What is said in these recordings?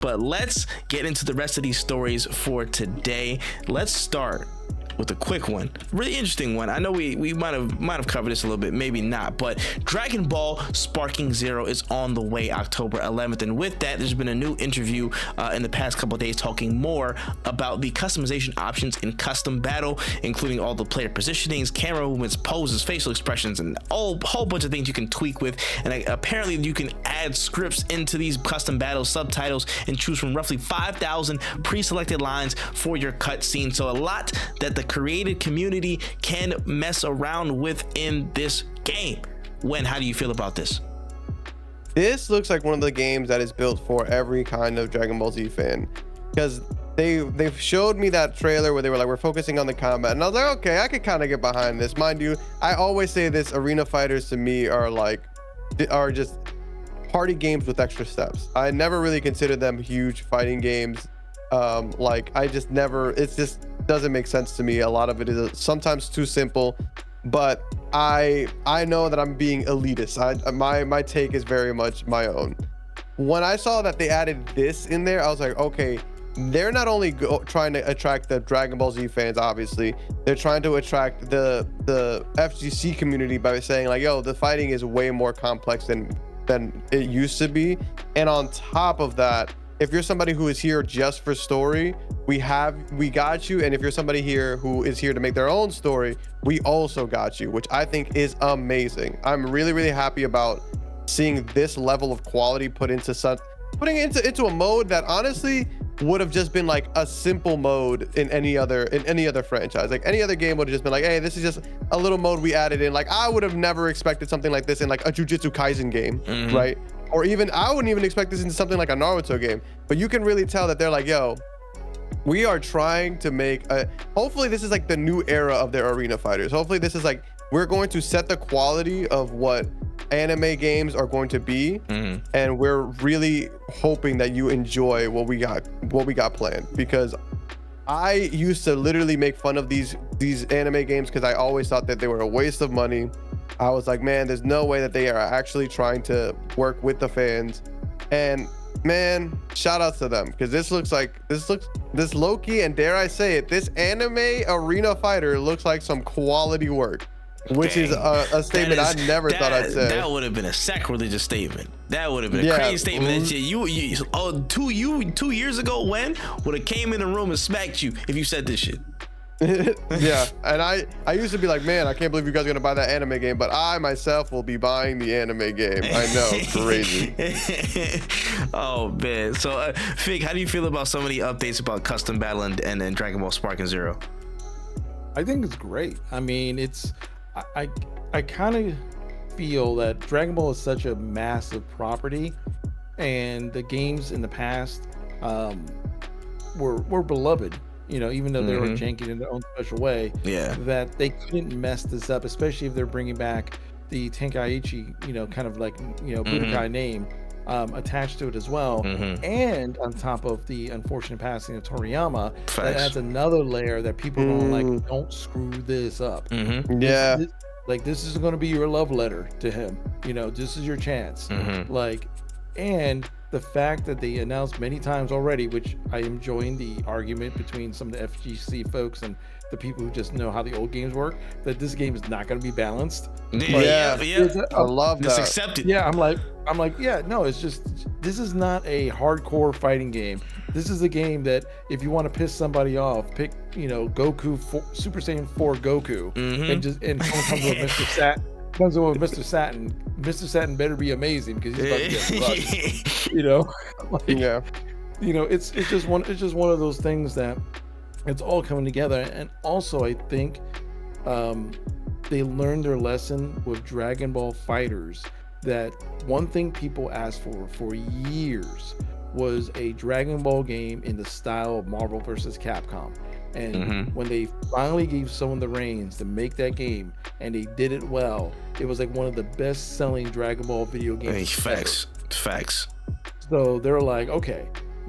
But let's get into the rest of these stories for today. Let's start with a quick one, really interesting one. I know we might have covered this a little bit, maybe not, but Dragon Ball Sparking Zero is on the way October 11th, and with that, there's been a new interview in the past couple of days talking more about the customization options in custom battle, including all the player positionings, camera movements, poses, facial expressions, and a whole bunch of things you can tweak with. And apparently, you can add scripts into these custom battles, subtitles, and choose from roughly 5,000 pre-selected lines for your cutscene. So a lot that the creative community can mess around with in this game. How do you feel about this? This looks like one of the games that is built for every kind of Dragon Ball Z fan, because they've showed me that trailer where they were like, we're focusing on the combat, and I was like, okay, I could kind of get behind this. Mind you, I always say this, arena fighters to me are just party games with extra steps. I never really consider them huge fighting games. It just doesn't make sense to me. A lot of it is sometimes too simple, but I know that I'm being elitist. My take is very much my own. When I saw that they added this in there, I was like, okay, they're not only trying to attract the Dragon Ball Z fans, obviously, they're trying to attract the FGC community by saying like, yo, the fighting is way more complex than it used to be. And on top of that, if you're somebody who is here just for story, we got you. And if you're somebody here who is here to make their own story, we also got you, which I think is amazing. I'm really, really happy about seeing this level of quality putting it into a mode that honestly would have just been like a simple mode in any other franchise. Like any other game would have just been like, hey, this is just a little mode we added in. Like I would have never expected something like this in like a Jujutsu Kaisen game, right? Or even I wouldn't even expect this into something like a Naruto game. But you can really tell that they're like, yo, we are trying to make hopefully this is like the new era of their arena fighters. Hopefully this is like, we're going to set the quality of what anime games are going to be, and we're really hoping that you enjoy what we got planned, because I used to literally make fun of these anime games because I always thought that they were a waste of money. I was like, man, there's no way that they are actually trying to work with the fans. And man, shout outs to them, because this low-key, and dare I say it, this anime arena fighter looks like some quality work, which is a statement I never thought I'd say. That would have been a sacrilegious statement. That would have been a crazy statement. That 2 years ago, when would have came in the room and smacked you if you said this shit. Yeah, and I used to be like, man, I can't believe you guys are gonna buy that anime game, but I myself will be buying the anime game. I know, crazy. Oh man. So Fig, how do you feel about some of the updates about custom battle and Dragon Ball Sparking Zero? I think it's great. I mean, I kind of feel that Dragon Ball is such a massive property, and the games in the past were beloved, even though they were janky in their own special way. Yeah, that they couldn't mess this up, especially if they're bringing back the Tenkaichi, kind of like Budokai name attached to it as well, and on top of the unfortunate passing of Toriyama, that adds another layer that people don't like. Don't screw this up. Yeah, this is going to be your love letter to him. This is your chance. And the fact that they announced many times already, which I am enjoying the argument between some of the FGC folks and the people who just know how the old games work, that this game is not going to be balanced. Yeah. I love that. Just accept it. Yeah, I'm like, yeah, no, it's just, this is not a hardcore fighting game. This is a game that if you want to piss somebody off, pick, Goku, Super Saiyan 4 Goku, and comes with Mr. Sat. Comes with Mr. Saturn. Mr. Saturn better be amazing, because he's about to get crushed. It's just one of those things that it's all coming together. And also, I think they learned their lesson with Dragon Ball Fighters, that one thing people asked for years was a Dragon Ball game in the style of Marvel vs. Capcom. And when they finally gave someone the reins to make that game, and they did it well, it was like one of the best selling Dragon Ball video games. Facts. So they're like, okay,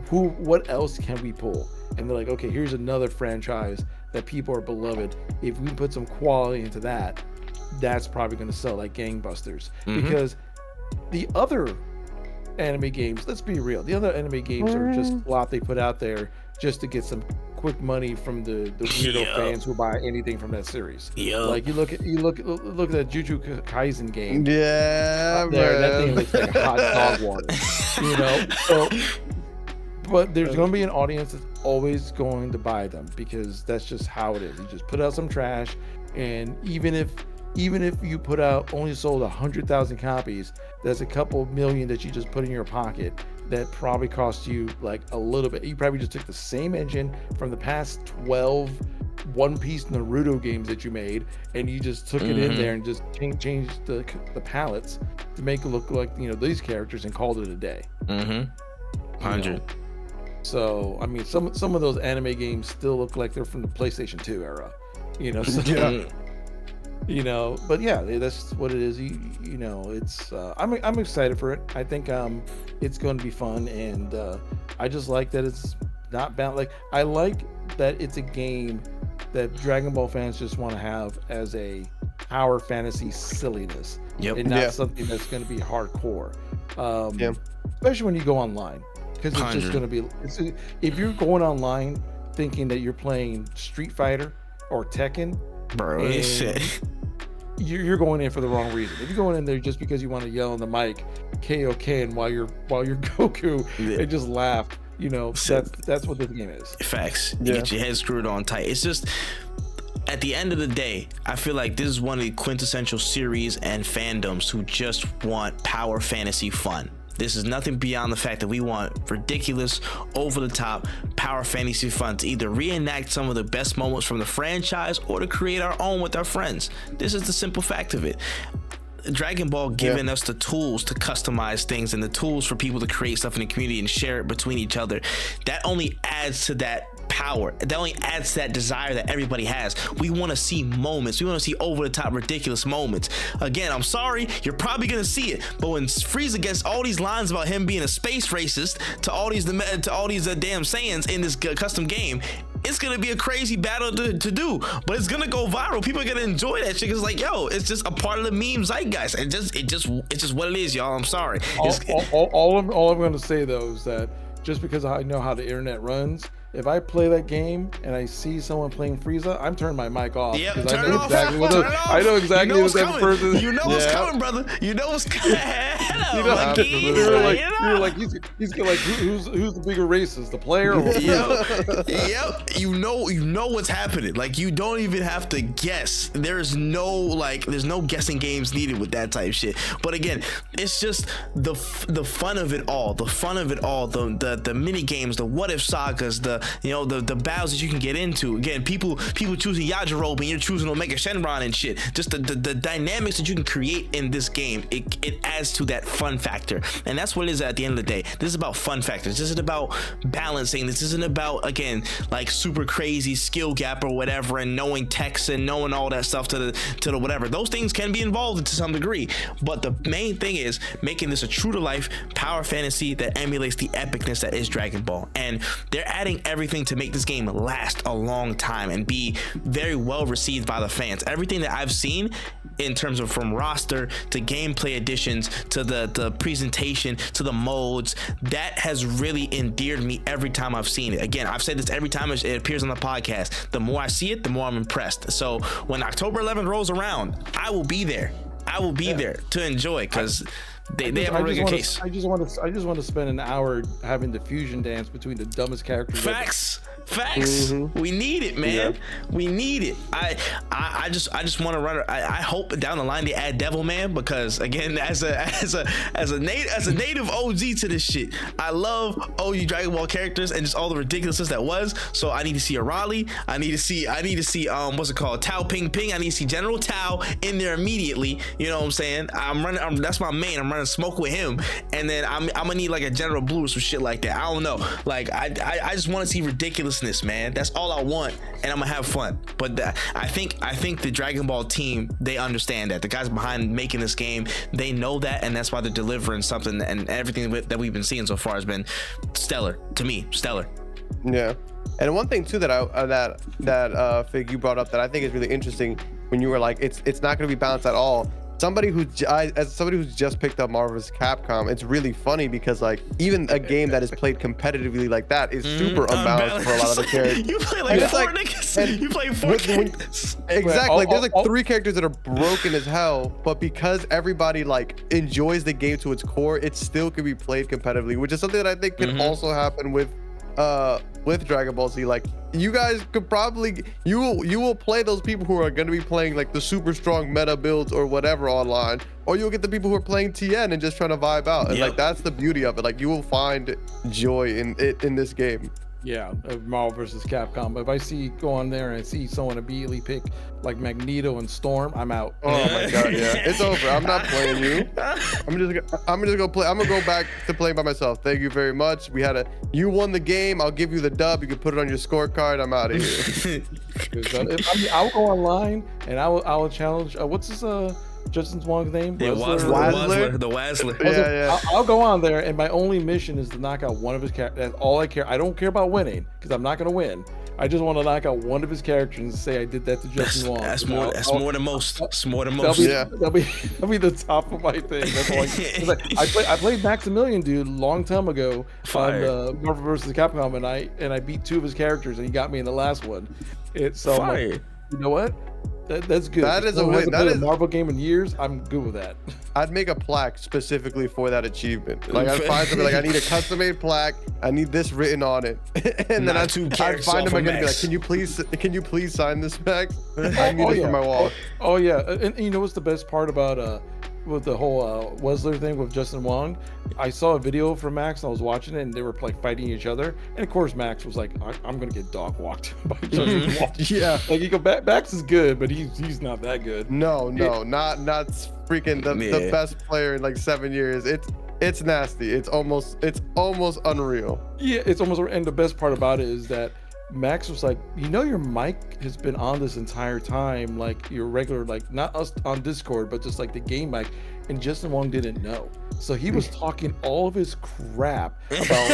what else can we pull? And they're like, okay, here's another franchise that people are beloved. If we put some quality into that, that's probably going to sell like gangbusters. Because the other anime games, let's be real, the other anime games are just a lot they put out there just to get some quick money from the weirdo fans who buy anything from that series. Like you look at that Jujutsu Kaisen game. Yeah, that thing looks like a hot dog water. So, but there's going to be an audience that's always going to buy them because that's just how it is. You just put out some trash, and even if you put out only sold 100,000 copies, that's a couple million that you just put in your pocket. That probably cost you like a little bit. You probably just took the same engine from the past 12 One Piece Naruto games that you made, and you just took it in there and just changed the palettes to make it look like these characters and called it a day. 100. So I mean, some of those anime games still look like they're from the PlayStation 2 era. But yeah, that's what it is. It's I'm excited for it. I think it's going to be fun, and I just like that it's not bound. Like I like that it's a game that Dragon Ball fans just want to have as a power fantasy silliness, and not something that's going to be hardcore. Especially when you go online, because it's just going to be. If you're going online thinking that you're playing Street Fighter or Tekken, bro, you're going in for the wrong reason. If you're going in there just because you want to yell on the mic KOK while you're Goku and just laugh, that's what this game is. Facts. You get your head screwed on tight. It's just, at the end of the day, I feel like this is one of the quintessential series and fandoms who just want power fantasy fun. This is nothing beyond the fact that we want ridiculous, over-the-top power fantasy fun to either reenact some of the best moments from the franchise or to create our own with our friends. This is the simple fact of it. Dragon Ball giving us the tools to customize things and the tools for people to create stuff in the community and share it between each other. That only adds to that power. That only adds to that desire that everybody has. We want to see moments. We want to see over-the-top ridiculous moments. Again, I'm sorry, you're probably gonna see it, but when Frieza gets all these lines about him being a space racist to all these damn Saiyans in this custom game, it's gonna be a crazy battle to do, but it's gonna go viral. People are gonna enjoy that shit. It's like, yo, it's just a part of the meme zeitgeist. It's just what it is, y'all. I'm sorry. All I'm gonna say though is that just because I know how the internet runs, if I play that game and I see someone playing Frieza, I'm turning my mic off. Yep, because turn it off. I know exactly what that person. You know what's coming, brother. You know what's coming. You're like, he's like, who's the bigger racist, the player? Or Yep. You know what's happening. Like, you don't even have to guess. There's no guessing games needed with that type shit. But again, it's just the fun of it all. The fun of it all. The mini games, the what if sagas, the battles that you can get into. Again, people choosing Yajirobe and you're choosing Omega Shenron and shit. Just the dynamics that you can create in this game, it adds to that fun factor. And that's what it is at the end of the day. This is about fun factors. This isn't about balancing. This isn't about, again, like super crazy skill gap or whatever and knowing text and knowing all that stuff to the whatever. Those things can be involved to some degree, but the main thing is making this a true to life power fantasy that emulates the epicness that is Dragon Ball. And they're adding everything to make this game last a long time and be very well received by the fans. Everything that I've seen in terms of from roster to gameplay additions to the presentation to the modes, that has really endeared me every time I've seen it. Again, I've said this every time it appears on the podcast. The more I see it, the more I'm impressed. So when October 11th rolls around, I will be there. I will be there to enjoy, because they have a really good case. I just want to spend an hour having the fusion dance between the dumbest characters. Facts. We need it, man. We need it. I just want to run. I hope down the line they add Devilman, because again, as a native OG to this shit, I love OG Dragon Ball characters and just all the ridiculousness that was. So I need to see a Raleigh. I need to see what's it called, Tao Ping Ping. I need to see General Tao in there immediately. You know what I'm saying? That's my main. I'm running smoke with him, and then I'm gonna need like a General Blue or some shit like that. I don't know. Like I just want to see ridiculousness, man. That's all I want, and I'm gonna have fun. But I think the Dragon Ball team, they understand that. The guys behind making this game, they know that, and that's why they're delivering something. And everything that we've been seeing so far has been stellar to me. Stellar. Yeah. And one thing too that Fig, you brought up that I think is really interesting, when you were like, it's not going to be balanced at all. as somebody who's just picked up Marvel vs. Capcom, it's really funny because like even a game that is played competitively like that is super unbalanced for a lot of the characters. You play like four niggas. You play four characters. Exactly. Like there's like 3 characters that are broken as hell, but because everybody like enjoys the game to its core, it still can be played competitively, which is something that I think can also happen with Dragon Ball Z. Like you guys could probably you will play those people who are going to be playing like the super strong meta builds or whatever online, or you'll get the people who are playing TN and just trying to vibe out, and like that's the beauty of it. Like you will find joy in this game. Yeah, Marvel versus Capcom. If I go on there and I see someone immediately pick like Magneto and Storm, I'm out. Oh my god, yeah, it's over. I'm not playing you. I'm just gonna play. I'm gonna go back to playing by myself. Thank you very much. You won the game. I'll give you the dub. You can put it on your scorecard. I'm out of here. I'll go online and I will challenge. What's his Justin Wong's name? Yeah, Wazzler? The Wazzler. Yeah. I'll go on there, and my only mission is to knock out one of his characters. That's all I care. I don't care about winning because I'm not going to win. I just want to knock out one of his characters and say I did that to Justin Wong. That's more than most. That's more than most. That'll be the top of my thing. That's all I played Maximilian, dude, a long time ago on Marvel vs. Capcom, and I beat 2 of his characters, and he got me in the last one. You know what? That's good. That is a win. That is a Marvel game in years. I'm good with that. I'd make a plaque specifically for that achievement. Like I'd find something like I need a custom-made plaque. I need this written on it, and then I'd find him again and be like, "Can you please sign this, Max? I need it for my wall." Oh yeah, and you know what's the best part about with the whole Wesley thing with Justin Wong? I saw a video from Max and I was watching it, and they were like fighting each other, and of course Max was like, "I'm gonna get dog walked by Justin Wong." Yeah, like you go, Max is good, but he's not that good. No, not freaking the best player in like 7 years. It's nasty. It's almost unreal. Yeah, it's almost. And the best part about it is that Max was like, your mic has been on this entire time, like your regular, like not us on Discord, but just like the game mic, and Justin Wong didn't know. So he was talking all of his crap about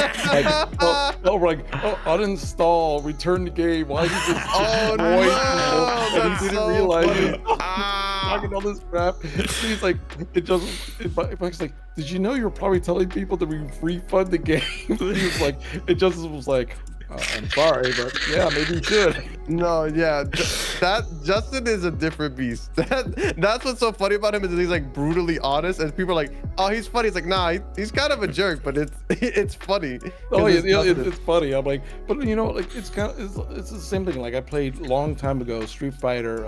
uninstall, return the game. Why did this people? And he didn't realize it. Talking all this crap. He's like, Mike's like, did you know you're probably telling people to refund the game? He was like, Justin was like, I'm sorry, but yeah, maybe you should. No, yeah, that Justin is a different beast. That's what's so funny about him is that he's like brutally honest, and people are like, "Oh, he's funny." It's like, nah, he's kind of a jerk, but it's funny. Oh yeah, it's funny. I'm like, but like it's the same thing. Like I played a long time ago Street Fighter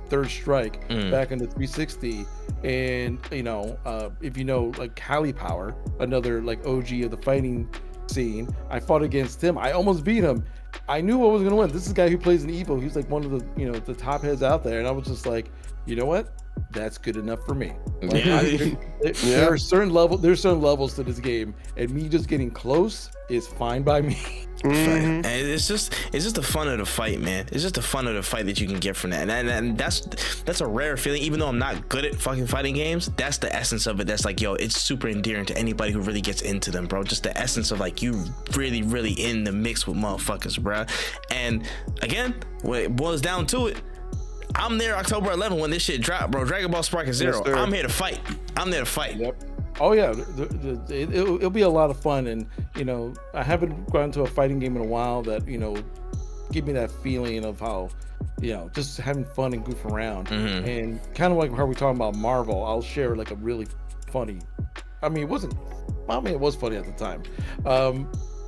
Third Strike back in the 360, and if you know like Cali Power, another like OG of the fighting scene, I fought against him. I almost beat him. I knew I was gonna win. This is a guy who plays in Evo. He's like one of the the top heads out there, and I was just like, you know what? That's good enough for me. Like, there are certain levels to this game, and me just getting close is fine by me. And it's just the fun of the fight, man. It's just the fun of the fight that you can get from that, and that's a rare feeling. Even though I'm not good at fucking fighting games, that's the essence of it. That's like, yo, it's super endearing to anybody who really gets into them, bro. Just the essence of like you really, really in the mix with motherfuckers, bro. And again, when it boils down to it, I'm there October 11th when this shit dropped, bro. Dragon Ball Spark Zero. Yes, I'm here to fight. I'm there to fight. Yep. Oh yeah, it'll be a lot of fun, and I haven't gone to a fighting game in a while that give me that feeling of how just having fun and goof around, and kind of like how we're talking about Marvel. I'll share like a really funny. It was funny at the time.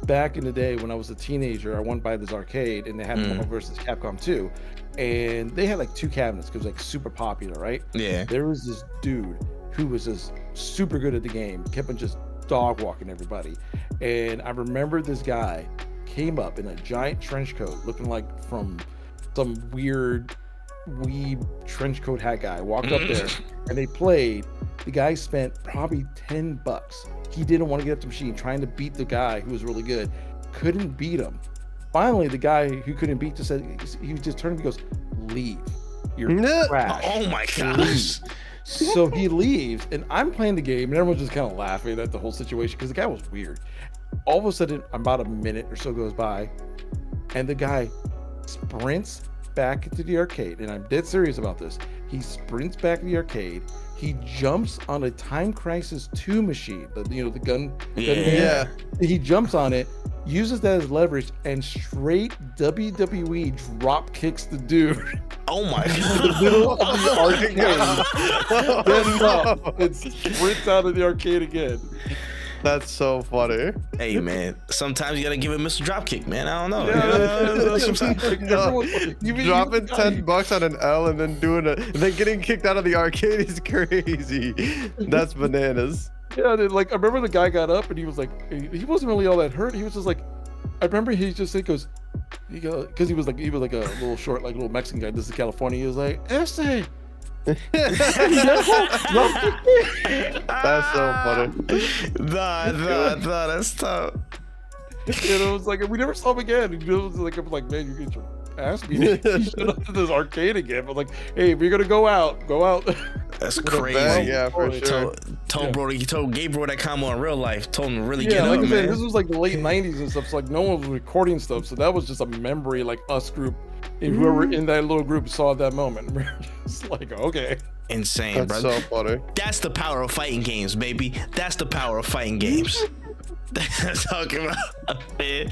Back in the day when I was a teenager, I went by this arcade and they had Marvel vs. Capcom 2, and they had like 2 cabinets because it was like super popular, right? Yeah. There was this dude who was just super good at the game, kept on just dog walking everybody. And I remember this guy came up in a giant trench coat, looking like from some weird weeb trench coat hat guy, walked up there and they played. The guy spent probably $10. He didn't want to get up to the machine, trying to beat the guy who was really good. Couldn't beat him. Finally, the guy who couldn't beat just said, he just turned and goes, "Leave. You're trash." Oh my gosh. So he leaves, and I'm playing the game, and everyone's just kind of laughing at the whole situation because the guy was weird. All of a sudden, about a minute or so goes by, and the guy sprints back into the arcade, and I'm dead serious about this. He sprints back to the arcade. He jumps on a Time Crisis 2 machine, the gun. Yeah. He jumps on it, uses that as leverage, and straight WWE drop kicks the dude. Oh my In god. the middle of the arcade. Gets up and sprints out of the arcade again. That's so funny. Hey man, sometimes you gotta give a Mr. Dropkick, man. I don't know. Yeah, Sometimes- Dropping $10 on an L and then then getting kicked out of the arcade is crazy. That's bananas. Yeah, like I remember the guy got up and he was like, he wasn't really all that hurt. He was just like, I remember he just because he was like a little short, like little Mexican guy. This is California. He was like, "Essay." That's so funny. Nah, that's tough. And it was like we never saw him again. It was like I'm like, man, you get your ass beat. He showed up to this arcade again. But like, hey, if you're gonna go out, go out. That's With a crazy. bang, yeah, for sure. Told Gabe bro that combo in real life. Told him to really Yeah, get like up, I said, man. this was like the late '90s and stuff. So like no one was recording stuff. So that was just a memory, like us group, and whoever in that little group saw that moment. It's like, okay. Insane, That's brother. so funny. That's the power of fighting games, baby. That's the power of fighting games. Talking about, man.